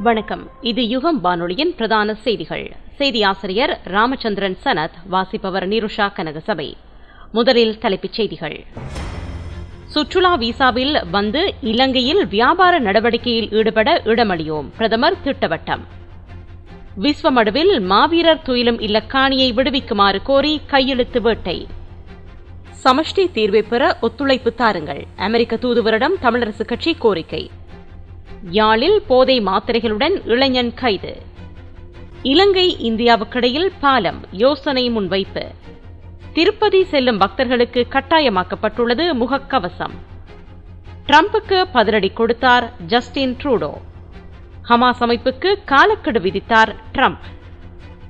வணக்கம். இது யுகம் வானொலியின் பிரதான செய்திகள். செய்தி ஆசிரியர் ராமச்சந்திரன் சனத், வாசிப்பவர் நிருஷா கனகசபை. முதலில் தலைப்புச் செய்திகள். சுற்றுலா விசாவில் வந்து இலங்கையில் வியாபார நடவடிக்கையில் ஈடுபட இடமளியோம், பிரதமர் திட்டவட்டம். விஸ்வமடுவில் மாவீரர் துயிலும் இல்ல காணியை விடுவிக்குமாறு கோரி கையெழுத்து வேட்டை. சமஷ்டி தீர்வை பெற ஒத்துழைப்பு தாருங்கள், அமெரிக்க தூதுவரிடம் தமிழரசு கட்சி கோரிக்கை. யாழில் போதை மாத்திரைகளுடன் இளைஞன் கைது. இலங்கை இந்தியாவுக்கிடையில் பாலம் யோசனை முன்வைப்பு. திருப்பதி செல்லும் பக்தர்களுக்கு கட்டாயமாக்கப்பட்டுள்ளது முகக்கவசம். டிரம்புக்கு பதிலடி கொடுத்தார் ஜஸ்டின் ட்ரூடோ. ஹமாஸ் அமைப்புக்கு காலக்கெடு விதித்தார் டிரம்ப்.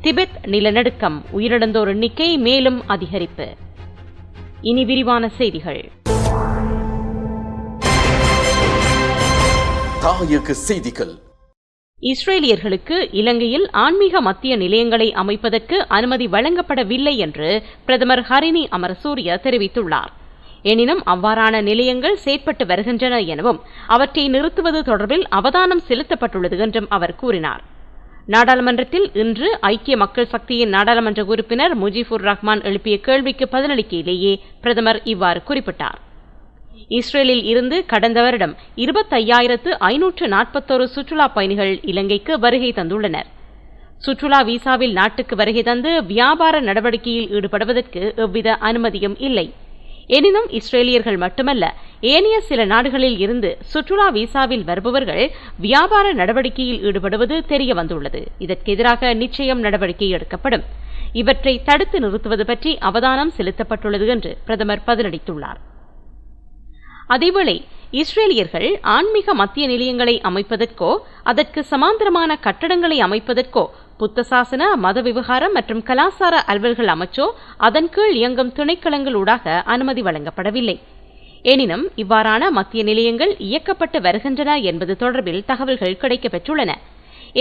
திபெத் நிலநடுக்கம், உயிரிழந்தோர் எண்ணிக்கை மேலும் அதிகரிப்பு. இனி விரிவான செய்திகள். தாயக செய்திகள். இஸ்ரேலியர்களுக்கு இலங்கையில் ஆன்மீக மத்திய நிலையங்களை அமைப்பதற்கு அனுமதி வழங்கப்படவில்லை என்று பிரதமர் ஹரினி அமரசூரிய தெரிவித்துள்ளார். எனினும் அவ்வாறான நிலையங்கள் செயற்பட்டு வருகின்றன எனவும் அவற்றை நிறுத்துவது தொடர்பில் அவதானம் செலுத்தப்பட்டுள்ளது என்றும் அவர் கூறினார். நாடாளுமன்றத்தில் இன்று ஐக்கிய மக்கள் சக்தியின் நாடாளுமன்ற உறுப்பினர் முஜிபுர் ரஹ்மான் எழுப்பிய கேள்விக்கு பதிலளிக்கையிலேயே பிரதமர் இவ்வாறு குறிப்பிட்டார். இஸ்ரேலில் இருந்து கடந்த வருடம் 25,541 சுற்றுலா பயணிகள் இலங்கைக்கு வருகை தந்துள்ளனர். சுற்றுலா விசாவில் நாட்டுக்கு வருகை தந்து வியாபார நடவடிக்கையில் ஈடுபடுவதற்கு எவ்வித அனுமதியும் இல்லை. எனினும் இஸ்ரேலியர்கள் மட்டுமல்ல, ஏனைய சில நாடுகளில் இருந்து சுற்றுலா விசாவில் வருபவர்கள் வியாபார நடவடிக்கையில் ஈடுபடுவது தெரிய வந்துள்ளது. இதற்கு எதிராக நிச்சயம் நடவடிக்கை எடுக்கப்படும். இவற்றை தடுத்து நிறுத்துவது பற்றி அவதானம் செலுத்தப்பட்டுள்ளது என்று பிரதமர் பதிலளித்துள்ளார். அதேவேளை இஸ்ரேலியர்கள் ஆன்மீக மத்திய நிலையங்களை அமைப்பதற்கோ அதற்கு சமாந்தரமான கட்டடங்களை அமைப்பதற்கோ புத்த சாசன, மத விவகாரம் மற்றும் கலாசார அலுவல்கள் அமைச்சோ அதன் கீழ் இயங்கும் திணைக்களங்களூடாக அனுமதி வழங்கப்படவில்லை. எனினும் இவ்வாறான மத்திய நிலையங்கள் இயக்கப்பட்டு வருகின்றன என்பது தொடர்பில் தகவல்கள் கிடைக்கப்பெற்றுள்ளன.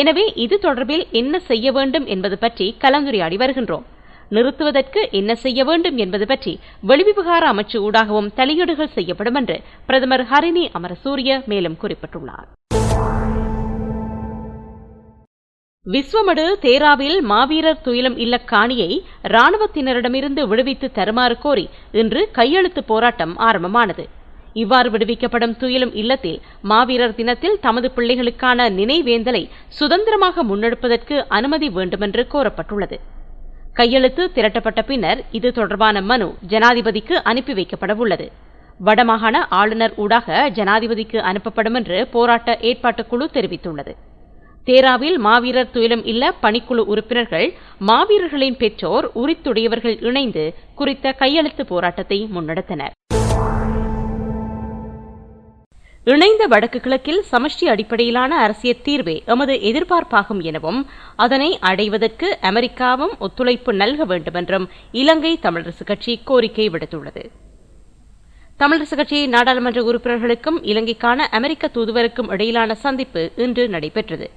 எனவே இது தொடர்பில் என்ன செய்ய வேண்டும் என்பது பற்றி கலந்துரையாடி வருகின்றோம். நிறுத்துவதற்கு என்ன செய்ய வேண்டும் என்பது பற்றி வெளிவிவகார அமைச்சு ஊடாகவும் தலையீடுகள் செய்யப்படும் என்று பிரதமர் ஹரினி அமரசூரிய மேலும் குறிப்பிட்டுள்ளார். விஸ்வமடு தேராவில் மாவீரர் துயிலும் இல்ல காணியை இராணுவத்தினரிடமிருந்து விடுவித்து தருமாறு கோரி இன்று கையெழுத்து போராட்டம் ஆரம்பமானது. இவ்வாறு விடுவிக்கப்படும் துயிலும் இல்லத்தில் மாவீரர் தினத்தில் தமது பிள்ளைகளுக்கான நினைவேந்தலை சுதந்திரமாக முன்னெடுப்பதற்கு அனுமதி வேண்டுமென்று கோரப்பட்டுள்ளது. கையெழுத்து திரட்டப்பட்ட பின்னர் இது தொடர்பான மனு ஜனாதிபதிக்கு அனுப்பி வைக்கப்படவுள்ளது. வடமாகாண ஆளுநர் ஊடாக ஜனாதிபதிக்கு அனுப்பப்படும் என்று போராட்ட ஏற்பாட்டுக்குழு தெரிவித்துள்ளது. தேராவில் மாவீரர் துயிலும் இல்ல பணிக்குழு உறுப்பினர்கள், மாவீரர்களின் பெற்றோர், உரித்துடையவர்கள் இணைந்து குறித்த கையெழுத்து போராட்டத்தை முன்னெடுத்தனர். இணைந்த வடக்கு கிழக்கில் சமஷ்டி அடிப்படையிலான அரசியல் தீர்வே எமது எதிர்பார்ப்பாகும் எனவும் அதனை அடைவதற்கு அமெரிக்காவும் ஒத்துழைப்பு நல்க வேண்டும் என்றும் இலங்கை தமிழரசு கட்சி கோரிக்கை விடுத்துள்ளது. தமிழரசு கட்சி நாடாளுமன்ற உறுப்பினர்களுக்கும் இலங்கைக்கான அமெரிக்க தூதுவருக்கும் இடையிலான சந்திப்பு இன்று நடைபெற்றது.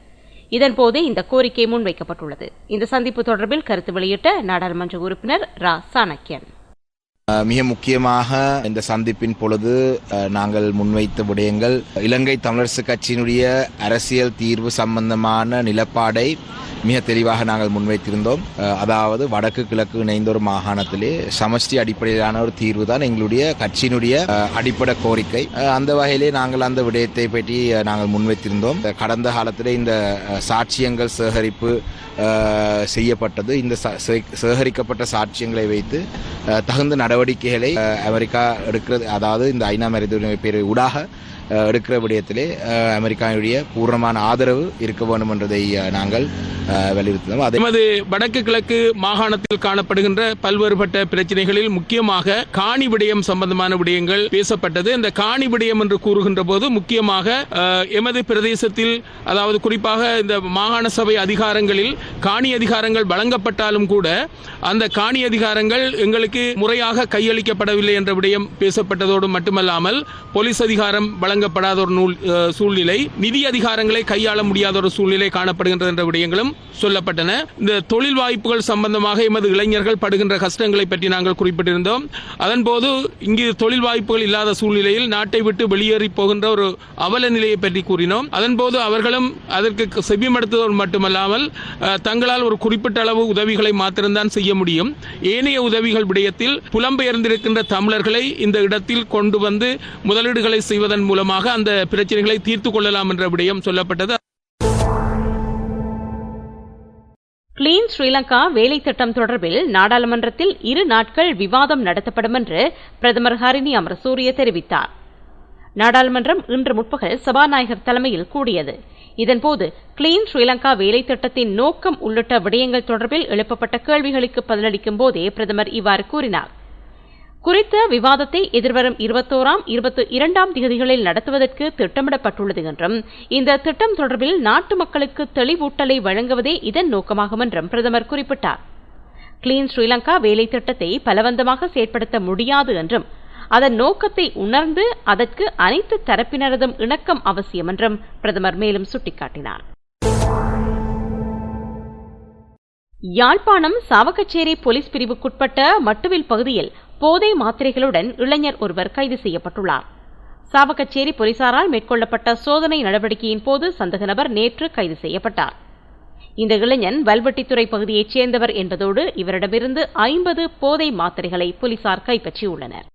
இதன்போது இந்த கோரிக்கை முன்வைக்கப்பட்டுள்ளது. இந்த சந்திப்பு தொடர்பில் கருத்து வெளியிட்ட நாடாளுமன்ற உறுப்பினர் ரா சாணக்கியன், மிக முக்கியமாக இந்த சந்திப்பின் பொழுது நாங்கள் முன்வைத்த விடயங்கள், இலங்கை தமிழரசு கட்சியினுடைய அரசியல் தீர்வு சம்பந்தமான நிலப்பாடை மிக தெளிவாக நாங்கள் முன்வைத்திருந்தோம். அதாவது வடக்கு கிழக்கு இணைந்த ஒரு மாகாணத்திலே சமஷ்டி அடிப்படையிலான ஒரு தீர்வு தான் எங்களுடைய கட்சியினுடைய அடிப்படை கோரிக்கை. அந்த வகையிலே நாங்கள் அந்த விடயத்தை பற்றி நாங்கள் முன்வைத்திருந்தோம். கடந்த காலத்திலே இந்த சாட்சியங்கள் சேகரிப்பு செய்யப்பட்டது. இந்த சேகரிக்கப்பட்ட சாட்சியங்களை வைத்து தகுந்த நடவடிக்கைகளை அமெரிக்கா எடுக்கிறது, அதாவது இந்த ஐநா மனித பேரவை ஊடாக எடுக்கிற விடயத்திலே அமெரிக்காவுடைய பூர்ணமான ஆதரவு இருக்க வேண்டும் என்றதை நாங்கள் வலியுறுத்தினோம். எமது வடக்கு கிழக்கு மாகாணத்தில் காணப்படுகின்ற பல்வேறுபட்ட பிரச்சனைகளில் முக்கியமாக காணி விடயம் சம்பந்தமான விடயங்கள் பேசப்பட்டது. இந்த காணி விடயம் என்று கூறுகின்ற போது முக்கியமாக எமது பிரதேசத்தில், அதாவது குறிப்பாக இந்த மாகாண சபை அதிகாரங்களில் காணி அதிகாரங்கள் வழங்கப்பட்டாலும் கூட அந்த காணி அதிகாரங்கள் எங்களுக்கு முறையாக கையளிக்கப்படவில்லை என்ற விடயம் பேசப்பட்டதோடு மட்டுமல்லாமல் போலீஸ் அதிகாரம் வழங்க வழங்கப்படாத ஒரு சூழ்நிலை, நிதி அதிகாரங்களை கையாள முடியாத ஒரு சூழ்நிலை காணப்படுகின்றது என்ற விடயங்களும் சொல்லப்பட்டன. இந்த தொழில் வாய்ப்புகள் சம்பந்தமாக எமது இளைஞர்கள் படுகின்ற கஷ்டங்களை பற்றி நாங்கள் குறிப்பிட்டிருந்தோம். அதன்போது இங்கு தொழில் வாய்ப்புகள் இல்லாத சூழ்நிலையில் நாட்டை விட்டு வெளியேறி போகின்ற ஒரு அவல நிலையை பற்றி கூறினோம். அதன்போது அவர்களும் அதற்கு செவிமடுத்ததோடு மட்டுமல்லாமல் தங்களால் ஒரு குறிப்பிட்ட அளவு உதவிகளை மாத்திரம்தான் செய்ய முடியும். ஏனைய உதவிகள் விடயத்தில் புலம்பெயர்ந்திருக்கின்ற தமிழர்களை இந்த இடத்தில் கொண்டு வந்து முதலீடுகளை செய்வதன் மூலமாக அந்த பிரச்சனைகளை தீர்த்துக் கொள்ளலாம் என்ற விடயம் சொல்லப்பட்டது. கிளீன் ஸ்ரீலங்கா வேலை திட்டம் தொடர்பில் நாடாளுமன்றத்தில் 2 நாட்கள் விவாதம் நடத்தப்படும் என்று பிரதமர் ஹரிணி அமரசூரிய தெரிவித்தார். நாடாளுமன்றம் இன்று முற்பகல் சபாநாயகர் தலைமையில் கூடியது. இதன்போது கிளீன் ஸ்ரீலங்கா வேலை திட்டத்தின் நோக்கம் உள்ளிட்ட விடயங்கள் தொடர்பில் எழுப்பப்பட்ட கேள்விகளுக்கு பதிலளிக்கும் போதே பிரதமர் இவ்வாறு கூறினார். குறித்த விவாதத்தை எதிர்வரும் 21ஆம் 22ஆம் தேதிகளில் நடத்துவதற்கு திட்டமிடப்பட்டுள்ளது என்றும் இந்த திட்டம் தொடர்பில் நாட்டு மக்களுக்கு தெளிவூட்டலை வழங்குவதே இதன் நோக்கமாகும் என்றும் பிரதமர் குறிப்பிட்டார். கிளீன் ஸ்ரீலங்கா வேலை திட்டத்தை பலவந்தமாக செயற்படுத்த முடியாது என்றும் அதன் நோக்கத்தை உணர்ந்து அதற்கு அனைத்து தரப்பினரதும் இணக்கம் அவசியம் என்றும் பிரதமர் மேலும் சுட்டிக்காட்டினார். யாழ்ப்பாணம் சாவகச்சேரி போலீஸ் பிரிவுக்குட்பட்ட மட்டுவில் பகுதியில் போதை மாத்திரைகளுடன் இளைஞர் ஒருவர் கைது செய்யப்பட்டுள்ளார். சாவகச்சேரி போலீசாரால் மேற்கொள்ளப்பட்ட சோதனை நடவடிக்கையின் போது சந்தேக நபர் நேற்று கைது செய்யப்பட்டார். இந்த இளைஞன் வல்வெட்டித்துறை பகுதியைச் சேர்ந்தவர் என்பதோடு இவரிடமிருந்து 50 போதை மாத்திரைகளை போலீசார் கைப்பற்றியுள்ளனர்.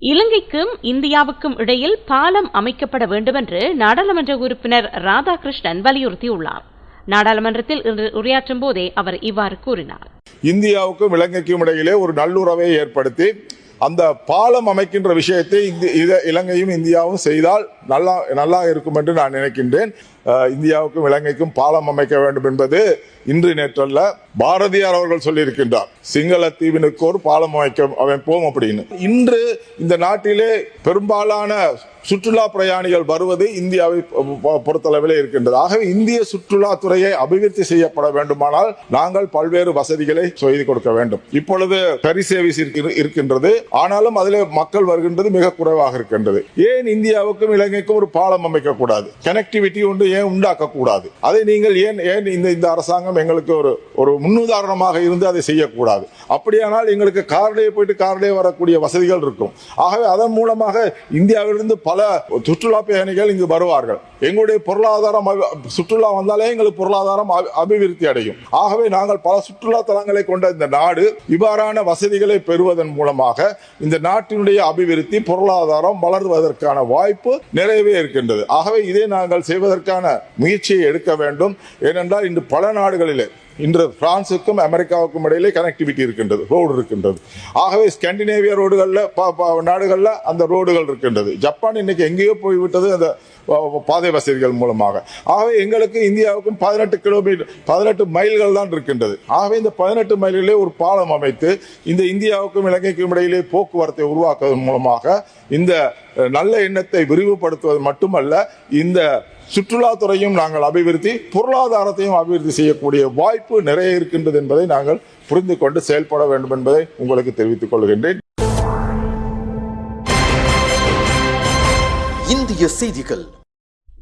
இலங்கைக்கும் இந்தியாவுக்கும் இடையில் பாலம் அமைக்கப்பட வேண்டுமென்று நாடாளுமன்ற உறுப்பினர் ராதாகிருஷ்ணன் வலியுறுத்தியுள்ளார். நாடாளுமன்றத்தில் இன்று உரையாற்றும் போதே அவர் இவ்வாறு கூறினார். இந்தியாவுக்கும் இலங்கைக்கும் இடையிலே ஒரு நல்லுறவை ஏற்படுத்தி அந்த பாலம் அமைக்கின்ற விஷயத்தை இலங்கையும் இந்தியாவும் செய்தால் நல்லா இருக்கும் என்று நான் நினைக்கின்றேன். இந்தியாவுக்கும் இலங்கைக்கும் பாலம் அமைக்க வேண்டும் என்பது இன்று நேற்றல்ல, பாரதியார் அவர்கள் சொல்லியிருக்கின்றார். சிங்கள தீவினுக்கு ஒரு பாலம் அமைப்போம் அப்படின்னு. இன்று இந்த நாட்டிலே பெரும்பாலான சுற்றுலா பிரயாணிகள் வருவது இந்தியாவை பொறுத்தளவில் இருக்கின்றது. ஆகவே இந்திய சுற்றுலாத்துறையை அபிவிருத்தி செய்யப்பட வேண்டுமானால் நாங்கள் பல்வேறு வசதிகளை செய்து கொடுக்க வேண்டும். இப்பொழுது ஃபெரி சர்வீஸ் இருக்கின்றது, ஆனாலும் அதில் மக்கள் வருகின்றது மிக குறைவாக இருக்கின்றது. ஏன் இந்தியாவுக்கும் இலங்கைக்கும் ஒரு பாலம் அமைக்க கூடாது? கனெக்டிவிட்டி ஒன்று ஏன் உண்டாக்க கூடாது? அதை நீங்கள் ஏன் இந்த அரசாங்கம் எங்களுக்கு ஒரு முன்னுதாரணமாக இருந்து அதை செய்யக்கூடாது? அப்படியானால் எங்களுக்கு கார்லேயே போயிட்டு கார்லேயே வரக்கூடிய வசதிகள் இருக்கும். ஆகவே அதன் மூலமாக இந்தியாவிலிருந்து பல சுற்றுலா பயணிகள் இங்கு வருவார்கள். எங்களுடைய பொருளாதாரம், சுற்றுலா வந்தாலே எங்களுக்கு பொருளாதாரம் அபிவிருத்தி அடையும். ஆகவே நாங்கள் பல சுற்றுலா தலங்களை கொண்ட இந்த நாடு இவ்வாறான வசதிகளை பெறுவதன் மூலமாக இந்த நாட்டினுடைய அபிவிருத்தி, பொருளாதாரம் வளர்வதற்கான வாய்ப்பு நிறையவே இருக்கின்றது. ஆகவே இதை நாங்கள் செய்வதற்கான முயற்சியை எடுக்க வேண்டும். ஏனென்றால் இன்று பல நாடுகளிலே, இன்று பிரான்சுக்கும் அமெரிக்காவுக்கும் இடையிலே கனெக்டிவிட்டி இருக்கின்றது, ரோடு இருக்கின்றது. ஆகவே ஸ்காண்டினேவியா ரோடுகளில் நாடுகளில் அந்த ரோடுகள் இருக்கின்றது. ஜப்பான் இன்னைக்கு எங்கேயோ போய்விட்டது அந்த பாதை வசதிகள் மூலமாக. ஆகவே எங்களுக்கு இந்தியாவுக்கும் 18 மைல்கள் தான் இருக்கின்றது. ஆகவே இந்த 18 மைல்களிலே ஒரு பாலம் அமைத்து இந்த இந்தியாவுக்கும் இலங்கைக்கும் இடையிலே போக்குவரத்தை உருவாக்குவதன் மூலமாக இந்த நல்ல எண்ணத்தை விரிவுபடுத்துவது மட்டுமல்ல, இந்த சுற்றுலாத்துறையும் நாங்கள் அபிவிருத்தி, பொருளாதாரத்தையும் அபிவிருத்தி செய்யக்கூடிய வாய்ப்பு நிறைய இருக்கின்றது என்பதை நாங்கள் புரிந்து கொண்டு செயல்பட வேண்டும் என்பதை உங்களுக்கு தெரிவித்துக் கொள்கின்றேன். இந்திய செய்திகள்.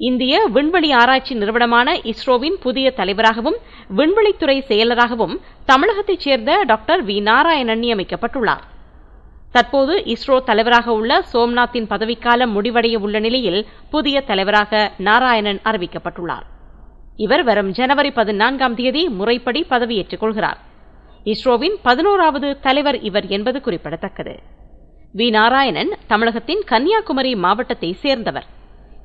இந்திய விண்வெளி ஆராய்ச்சி நிறுவனமான இஸ்ரோவின் புதிய தலைவராகவும் விண்வெளித்துறை செயலராகவும் தமிழகத்தைச் சேர்ந்த டாக்டர் வி. நாராயணன் நியமிக்கப்பட்டுள்ளார். தற்போது இஸ்ரோ தலைவராக உள்ள சோம்நாத்தின் பதவிக்காலம் முடிவடைய உள்ள நிலையில் புதிய தலைவராக நாராயணன் அறிவிக்கப்பட்டுள்ளார். இவர் வரும் ஜனவரி 14ஆம் தேதி முறைப்படி பதவியேற்றுக் கொள்கிறார். இஸ்ரோவின் 11வது தலைவர் இவர் என்பது குறிப்பிடத்தக்கது. வி. நாராயணன் தமிழகத்தின் கன்னியாகுமரி மாவட்டத்தை சேர்ந்தவர்.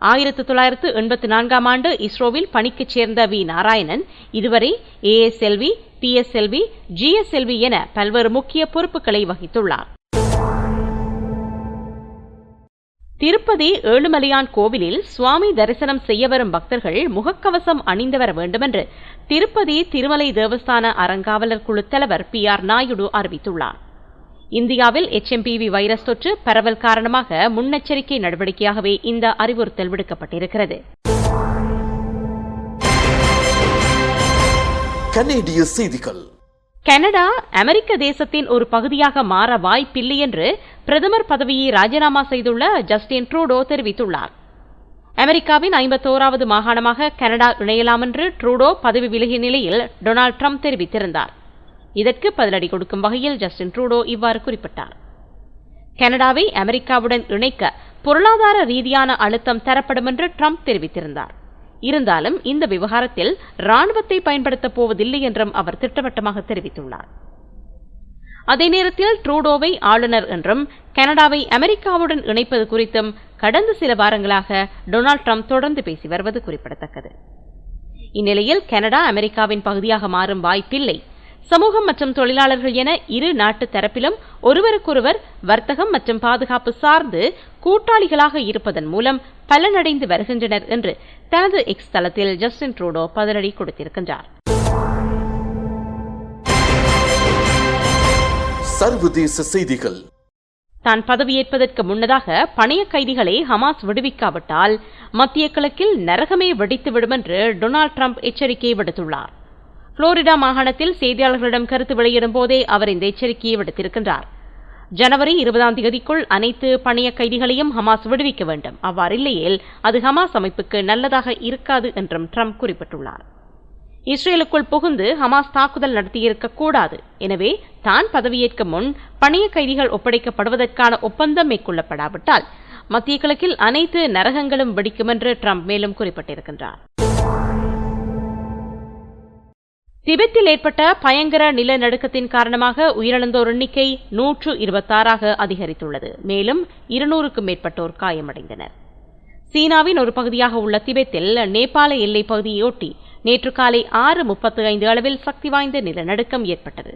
1984ஆம் ஆண்டு இஸ்ரோவில் பணிக்குச் சேர்ந்த வி. நாராயணன் இதுவரை ASLV, PSLV, GSLV என பல்வேறு முக்கிய பொறுப்புகளை வகித்துள்ளார். திருப்பதி ஏழுமலையான் கோவிலில் சுவாமி தரிசனம் செய்ய வரும் பக்தர்கள் முகக்கவசம் அணிந்து வர வேண்டுமென்று திருப்பதி திருமலை தேவஸ்தான அறங்காவலர் குழு தலைவர் PR நாயுடு அறிவித்துள்ளார். இந்தியாவில் HMPV வைரஸ் தொற்று பரவல் காரணமாக முன்னெச்சரிக்கை நடவடிக்கையாகவே இந்த அறிவுறுத்தல் விடுக்கப்பட்டிருக்கிறது. கனேடிய செய்திகள். கனடா அமெரிக்க தேசத்தின் ஒரு பகுதியாக மாற வாய்ப்பில்லை என்று பிரதமர் பதவியை ராஜினாமா செய்துள்ள ஜஸ்டின் ட்ரூடோ தெரிவித்துள்ளார். அமெரிக்காவின் 51வது மாகாணமாக கனடா இணையலாம் என்று ட்ரூடோ பதவி விலகிய நிலையில் டொனால்ட் ட்ரம்ப் தெரிவித்திருந்தார். இதற்கு பதிலடி கொடுக்கும் வகையில் ஜஸ்டின் ட்ரூடோ இவ்வாறு குறிப்பிட்டார். கனடாவை அமெரிக்காவுடன் இணைக்க பொருளாதார ரீதியான அழுத்தம் தரப்படும் என்று ட்ரம்ப் தெரிவித்திருந்தார். இருந்தாலும் இந்த விவகாரத்தில் ராணுவத்தை பயன்படுத்தப் போவதில்லை என்றும் அவர் திட்டவட்டமாக தெரிவித்துள்ளார். அதே நேரத்தில் ட்ரூடோவை ஆளுநர் என்றும் கனடாவை அமெரிக்காவுடன் இணைப்பது குறித்தும் கடந்த சில வாரங்களாக டொனால்ட் ட்ரம்ப் தொடர்ந்து பேசி வருவது குறிப்பிடத்தக்கது. இந்நிலையில் கனடா அமெரிக்காவின் பகுதியாக மாறும் வாய்ப்பில்லை. சமூகம் மற்றும் தொழிலாளர்கள் என இரு நாட்டு தரப்பிலும் ஒருவருக்கொருவர் வர்த்தகம் மற்றும் பாதுகாப்பு சார்ந்து கூட்டாளிகளாக இருப்பதன் மூலம் பலனடைந்து வருகின்றனர் என்று தனது எக்ஸ் தளத்தில் ஜஸ்டின் ட்ரூடோ பதிலடி கொடுத்திருக்கின்றார். சர்வதேச செய்திகள். தான் பதவியேற்பதற்கு முன்னதாக பணைய கைதிகளை ஹமாஸ் விடுவிக்காவிட்டால் மத்திய கிழக்கில் நரகமே வெடித்துவிடும் என்று டொனால்ட் ட்ரம்ப் எச்சரிக்கை விடுத்துள்ளார். புளோரிடா மாகாணத்தில் செய்தியாளர்களிடம் கருத்து வெளியிடும் போதே அவர் இந்த எச்சரிக்கையை விடுத்திருக்கின்றார். ஜனவரி 20ஆம் தேதிக்குள் அனைத்து பணைய கைதிகளையும் ஹமாஸ் விடுவிக்க வேண்டும். அவ்வாறில்லையேல் அது ஹமாஸ் அமைப்புக்கு நல்லதாக இருக்காது என்றும் ட்ரம்ப் குறிப்பிட்டுள்ளார். இஸ்ரேலுக்குள் புகுந்து ஹமாஸ் தாக்குதல் நடத்தியிருக்கக்கூடாது. எனவே தான் பதவியேற்கும் முன் பணைய கைதிகள் ஒப்படைக்கப்படுவதற்கான ஒப்பந்தம் மேற்கொள்ளப்படாவிட்டால் மத்திய கிழக்கில் அனைத்து நரகங்களும் வெடிக்கும் என்று ட்ரம்ப் மேலும் குறிப்பிட்டிருக்கின்றார். திபெத்தில் ஏற்பட்ட பயங்கர நிலநடுக்கத்தின் காரணமாக உயிரிழந்தோர் எண்ணிக்கை 126ஆக அதிகரித்துள்ளது. மேலும் 200க்கும் மேற்பட்டோர் காயமடைந்தனர். சீனாவின் ஒரு பகுதியாக உள்ள திபெத்தில் நேபாள எல்லைப் பகுதியொட்டி நேற்று காலை 6:35 அளவில் சக்தி வாய்ந்த நிலநடுக்கம் ஏற்பட்டது.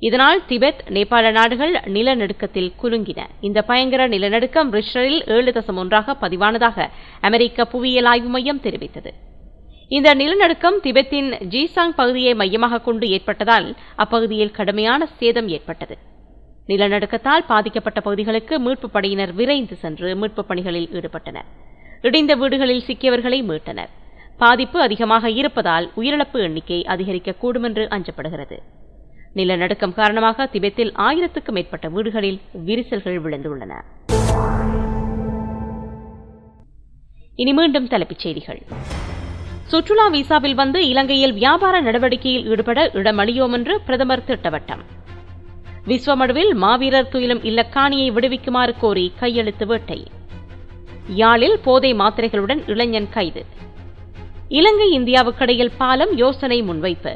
இதனால் திபெத், நேபாள நாடுகள் நிலநடுக்கத்தில் குலுங்கின. இந்த பயங்கர நிலநடுக்கம் ரிக்டரில் 7.1ஆக பதிவானதாக அமெரிக்க புவியியல் ஆய்வு மையம் தெரிவித்தது. இந்த நிலநடுக்கம் திபெத்தின் ஜீசாங் பகுதியை மையமாக கொண்டு ஏற்பட்டதால் அப்பகுதியில் கடுமையான சேதம் ஏற்பட்டது. நிலநடுக்கத்தால் பாதிக்கப்பட்ட பகுதிகளுக்கு மீட்புப் படையினர் விரைந்து சென்று மீட்புப் பணிகளில் ஈடுபட்டனர். இடிந்த வீடுகளில் சிக்கியவர்களை மீட்டனர். பாதிப்பு அதிகமாக இருப்பதால் உயிரிழப்பு எண்ணிக்கை அதிகரிக்கக்கூடும் என்று அஞ்சப்படுகிறது. நிலநடுக்கம் காரணமாக திபெத்தில் 1000க்கும் மேற்பட்ட வீடுகளில் விரிசல்கள் விழுந்துள்ளன. இனி மீண்டும் தலைப்புச் செய்திகள். சுற்றுலா விசாவில் வந்து இலங்கையில் வியாபார நடவடிக்கையில் ஈடுபட இடமளியோம் என்று பிரதமர் திட்டவட்டம். விஸ்வமடுவில் மாவீரர் துயிலும் இல்லக்காணியை விடுவிக்குமாறு கோரி கையெழுத்து வேட்டை. யாழில் போதை மாத்திரைகளுடன் இளைஞன் கைது. இலங்கை இந்தியாவுக்கிடையில் பாலம் யோசனை முன்வைப்பு.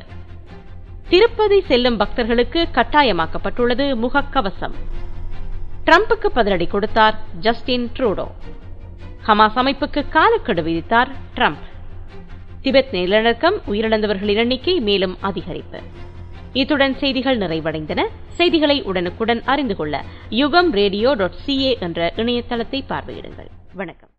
திருப்பதி செல்லும் பக்தர்களுக்கு கட்டாயமாக்கப்பட்டுள்ளது முகக்கவசம். ட்ரம்புக்கு பதிலடி கொடுத்தார் ஜஸ்டின் ட்ரூடோ. ஹமாஸ் அமைப்புக்கு காலக்கெடு விதித்தார் ட்ரம்ப். திபெத் நிலநடுக்கம், உயிரிழந்தவர்களின் எண்ணிக்கை மேலும் அதிகரிப்பு. இத்துடன் செய்திகள் நிறைவடைந்தன. செய்திகளை உடனுக்குடன் அறிந்து கொள்ள யுகம் radio.ca என்ற இணையதளத்தை பார்வையிடுங்கள். வணக்கம்.